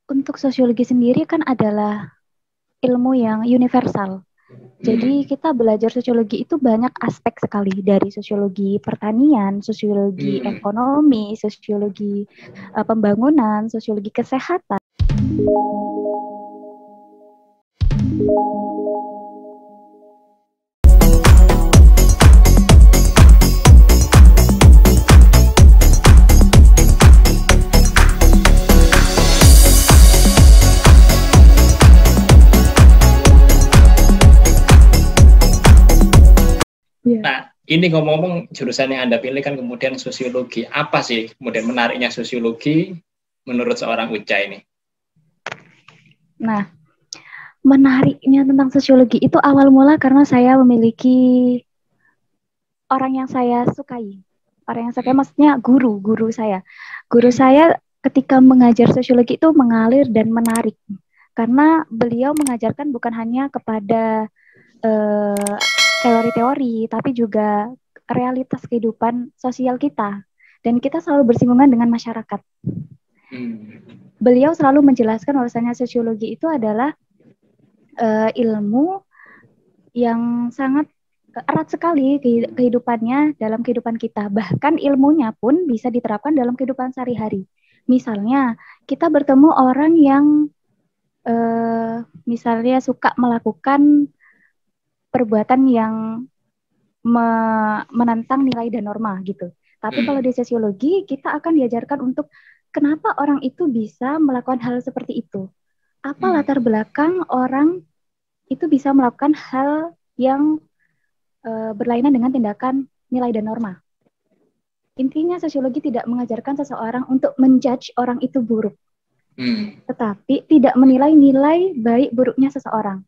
Untuk sosiologi sendiri kan adalah ilmu yang universal. Jadi kita belajar sosiologi itu banyak aspek sekali, dari sosiologi pertanian, sosiologi ekonomi, sosiologi pembangunan, sosiologi kesehatan. Nah, ini ngomong-ngomong jurusan yang Anda pilih kan kemudian sosiologi. Apa sih kemudian menariknya sosiologi menurut seorang Uca ini? Nah, menariknya tentang sosiologi itu awal mula karena saya memiliki orang yang saya sukai. Orang yang saya sukai maksudnya guru saya. Guru saya ketika mengajar sosiologi itu mengalir dan menarik. Karena beliau mengajarkan bukan hanya kepada teori-teori, tapi juga realitas kehidupan sosial kita. Dan kita selalu bersinggungan dengan masyarakat. Beliau selalu menjelaskan bahwasanya sosiologi itu adalah ilmu yang sangat erat sekali kehidupannya dalam kehidupan kita. Bahkan ilmunya pun bisa diterapkan dalam kehidupan sehari-hari. Misalnya, kita bertemu orang yang misalnya suka melakukan perbuatan yang menentang nilai dan norma gitu. Tapi kalau di sosiologi, kita akan diajarkan untuk kenapa orang itu bisa melakukan hal seperti itu. Apa latar belakang orang itu bisa melakukan hal yang berlainan dengan tindakan nilai dan norma. Intinya sosiologi tidak mengajarkan seseorang untuk menjudge orang itu buruk. Tetapi tidak menilai nilai baik buruknya seseorang.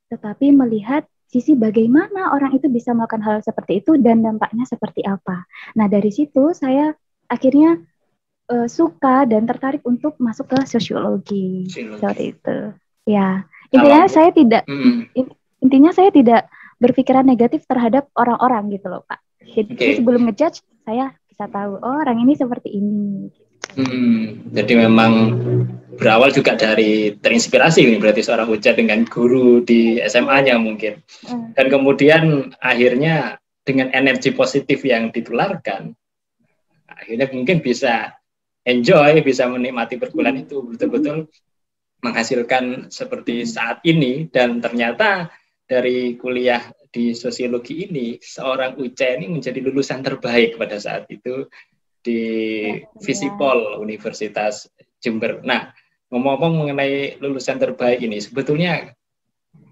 Tetapi melihat sisi bagaimana orang itu bisa melakukan hal seperti itu dan dampaknya seperti apa. Nah, dari situ saya akhirnya suka dan tertarik untuk masuk ke sosiologi. Seperti itu. Ya, intinya saya tidak intinya saya tidak berpikiran negatif terhadap orang-orang gitu loh, Pak. Jadi sebelum ngejudge, saya bisa tahu, oh orang ini seperti ini. Jadi memang berawal juga dari terinspirasi ini berarti seorang Uca dengan guru di SMA-nya mungkin. Dan kemudian akhirnya dengan energi positif yang ditularkan, akhirnya mungkin bisa enjoy, bisa menikmati perkuliahan itu betul-betul menghasilkan seperti saat ini. Dan ternyata dari kuliah di sosiologi ini, seorang Uca ini menjadi lulusan terbaik pada saat itu di Visipol Universitas Jember. Nah, ngomong-ngomong mengenai lulusan terbaik ini, sebetulnya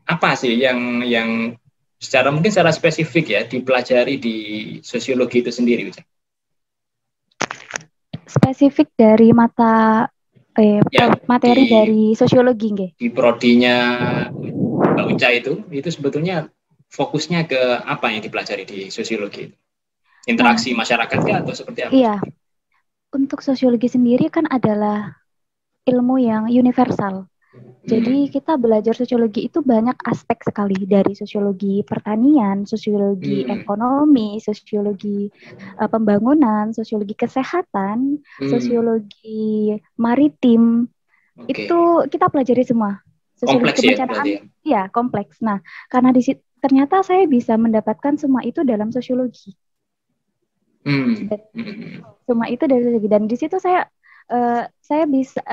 apa sih yang secara mungkin secara spesifik ya dipelajari di sosiologi itu sendiri? Spesifik dari mata materi dari sosiologi nggih. Di prodinya Mbak Uca itu sebetulnya fokusnya ke apa yang dipelajari di sosiologi itu? Interaksi masyarakatnya atau seperti apa? Iya. Untuk sosiologi sendiri kan adalah ilmu yang universal. Jadi kita belajar sosiologi itu banyak aspek sekali, dari sosiologi pertanian, sosiologi ekonomi, sosiologi pembangunan, sosiologi kesehatan, sosiologi maritim. Itu kita pelajari semua. Sosiologi kebencanaan, ya kompleks. Nah, karena di situ ternyata saya bisa mendapatkan semua itu dalam sosiologi. Semua itu dari sosiologi, dan di situ saya bisa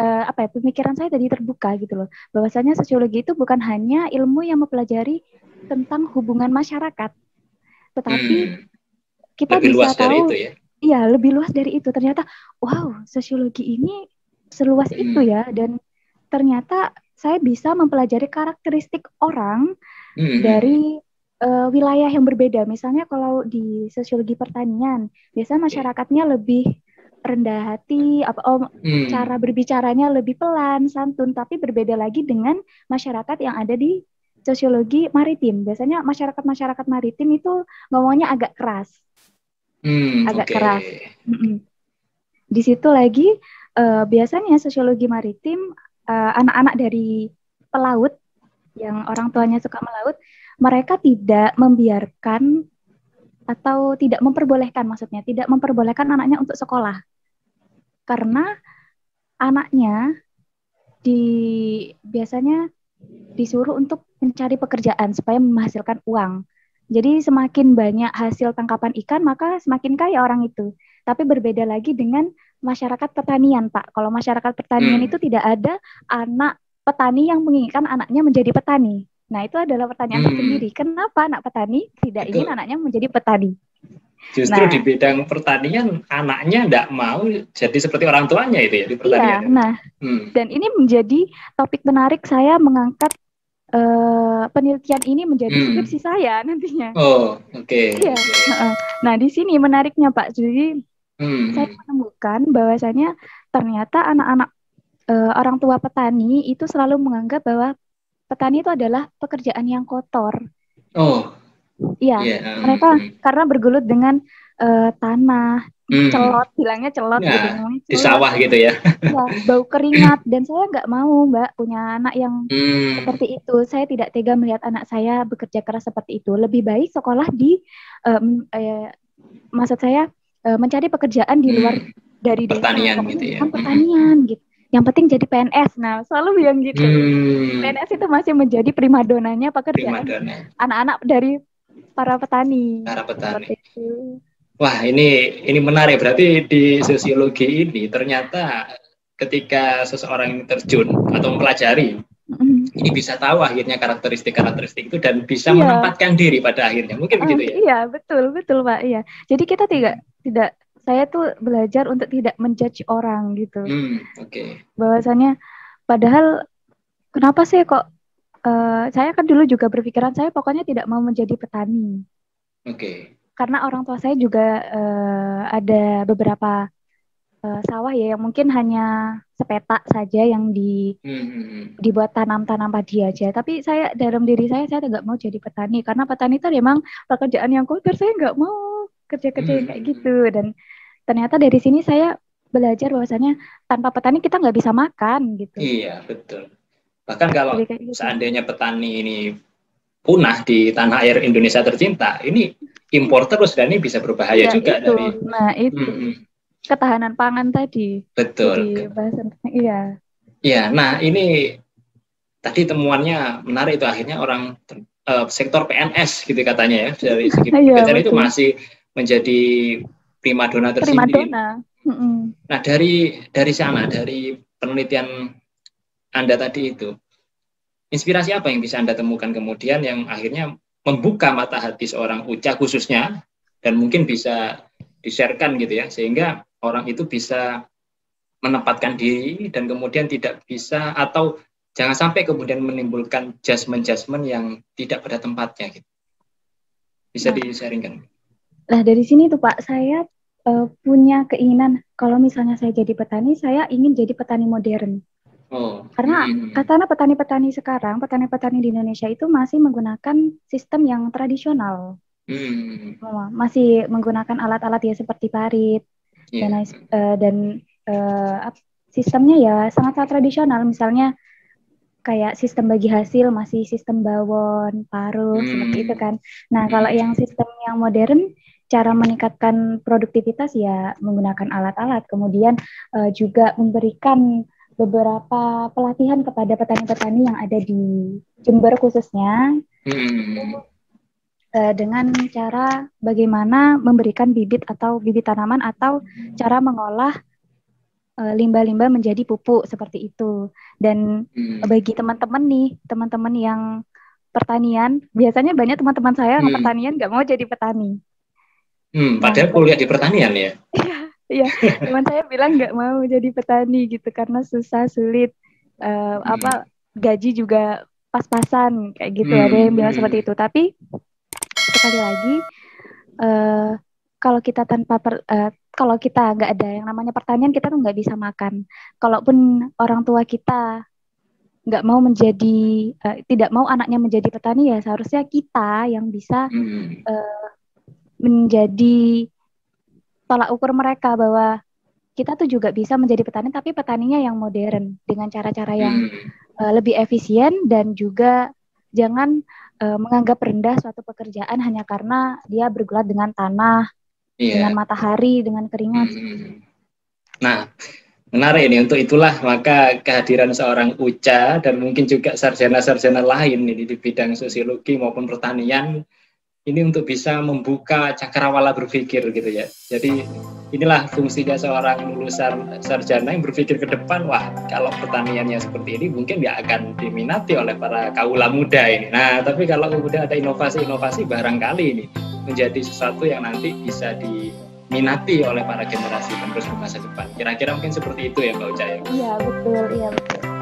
pemikiran saya tadi terbuka gitu loh, bahwasanya sosiologi itu bukan hanya ilmu yang mempelajari tentang hubungan masyarakat, tetapi kita lebih bisa luas tahu dari itu, ya? Iya, lebih luas dari itu. Ternyata wow, sosiologi ini seluas itu ya, dan ternyata saya bisa mempelajari karakteristik orang dari wilayah yang berbeda. Misalnya kalau di sosiologi pertanian, biasanya masyarakatnya lebih rendah hati, cara berbicaranya lebih pelan, santun, tapi berbeda lagi dengan masyarakat yang ada di sosiologi maritim. Biasanya masyarakat maritim itu ngomongnya agak keras. Keras. Di situ lagi biasanya sosiologi maritim, anak-anak dari pelaut yang orang tuanya suka melaut, mereka tidak membiarkan atau tidak memperbolehkan anaknya untuk sekolah. Karena anaknya biasanya disuruh untuk mencari pekerjaan supaya menghasilkan uang. Jadi semakin banyak hasil tangkapan ikan, maka semakin kaya orang itu. Tapi berbeda lagi dengan masyarakat pertanian, Pak. Kalau masyarakat pertanian itu tidak ada anak petani yang menginginkan anaknya menjadi petani. Nah, itu adalah pertanyaan tersendiri. Kenapa anak petani tidak ingin anaknya menjadi petani? Justru di bidang pertanian anaknya tidak mau jadi seperti orang tuanya itu ya di pertanian. Iya, dan ini menjadi topik menarik saya mengangkat penelitian ini menjadi skripsi saya nantinya. Oh, oke. Iya. Nah, di sini menariknya Pak. Jadi saya menemukan bahwasanya ternyata anak-anak orang tua petani itu selalu menganggap bahwa petani itu adalah pekerjaan yang kotor. Oh. Iya, mereka karena bergelut dengan tanah, celot, bilangnya celot gitu. Di sawah gitu ya. Ya, bau keringat. Dan saya nggak mau, Mbak, punya anak yang seperti itu. Saya tidak tega melihat anak saya bekerja keras seperti itu. Lebih baik sekolah di, maksud saya, mencari pekerjaan di luar dari pertanian desa. gitu ya. Pertanian gitu. Yang penting jadi PNS. Nah, selalu bilang gitu. PNS itu masih menjadi primadonanya pekerjaan anak-anak dari para petani. Para petani. Wah, ini menarik. Berarti di sosiologi ini ternyata ketika seseorang ini terjun atau mempelajari, ini bisa tahu akhirnya karakteristik itu dan bisa menempatkan diri pada akhirnya. Mungkin begitu ya? Iya, betul Pak. Iya. Jadi kita tidak saya tuh belajar untuk tidak menjudge orang gitu. Bahwasannya padahal kenapa sih kok saya kan dulu juga berpikiran saya pokoknya tidak mau menjadi petani. Karena orang tua saya juga ada beberapa sawah ya yang mungkin hanya sepetak saja yang dibuat tanam-tanam padi aja. Tapi saya dalam diri saya tidak mau jadi petani karena petani itu memang pekerjaan yang kotor. Saya nggak mau kerja-kerja yang kayak gitu. Dan ternyata dari sini saya belajar bahwasanya tanpa petani kita nggak bisa makan gitu. Iya, betul. Bahkan kalau seandainya petani ini punah di tanah air Indonesia tercinta, ini impor terus dan ini bisa berbahaya juga itu. dari. Nah itu ketahanan pangan tadi. Betul. Iya. Iya. Nah ini tadi temuannya menarik itu akhirnya orang sektor PNS gitu katanya ya dari segi pekerjaan itu masih menjadi primadona tersendiri. Nah dari sana dari penelitian Anda tadi itu, inspirasi apa yang bisa Anda temukan kemudian yang akhirnya membuka mata hati seorang Uca khususnya dan mungkin bisa di-sharekan gitu ya, sehingga orang itu bisa menempatkan diri dan kemudian tidak bisa atau jangan sampai kemudian menimbulkan judgement yang tidak pada tempatnya gitu. Bisa di-sharingkan. Nah dari sini tuh Pak, saya punya keinginan kalau misalnya saya jadi petani, saya ingin jadi petani modern. Karena petani-petani sekarang, petani-petani di Indonesia itu masih menggunakan sistem yang tradisional, masih menggunakan alat-alat ya seperti parit dan sistemnya ya sangat-sangat tradisional. Misalnya kayak sistem bagi hasil masih sistem bawon, paruh seperti itu kan. Nah kalau yang sistem yang modern, cara meningkatkan produktivitas ya menggunakan alat-alat, kemudian juga memberikan beberapa pelatihan kepada petani-petani yang ada di Jember khususnya dengan cara bagaimana memberikan bibit atau bibit tanaman atau cara mengolah limbah-limbah menjadi pupuk seperti itu. Dan bagi teman-teman yang pertanian, biasanya banyak teman-teman saya yang pertanian nggak mau jadi petani. Padahal kuliah di pertanian ya? Iya, teman saya bilang nggak mau jadi petani gitu karena susah, sulit, gaji juga pas-pasan kayak gitu. Ada yang bilang seperti itu. Tapi sekali lagi, kalau kita kalau kita nggak ada yang namanya pertanian, kita tuh nggak bisa makan. Kalaupun orang tua kita nggak mau tidak mau anaknya menjadi petani, ya seharusnya kita yang bisa menjadi tolak ukur mereka bahwa kita tuh juga bisa menjadi petani, tapi petaninya yang modern dengan cara-cara yang lebih efisien dan juga jangan menganggap rendah suatu pekerjaan hanya karena dia bergulat dengan tanah, dengan matahari, dengan keringat. Nah, Menarik ini, untuk itulah maka kehadiran seorang Uca dan mungkin juga sarjana-sarjana lain ini di bidang sosiologi maupun pertanian ini untuk bisa membuka cakrawala berpikir gitu ya. Jadi inilah fungsinya seorang lulusan sarjana yang berpikir ke depan, wah kalau pertaniannya seperti ini mungkin ya akan diminati oleh para kaula muda ini. Nah tapi kalau kemudian ada inovasi-inovasi barangkali ini menjadi sesuatu yang nanti bisa diminati oleh para generasi penerus di masa depan. Kira-kira mungkin seperti itu ya Mbak Uca ya? Iya betul, iya betul.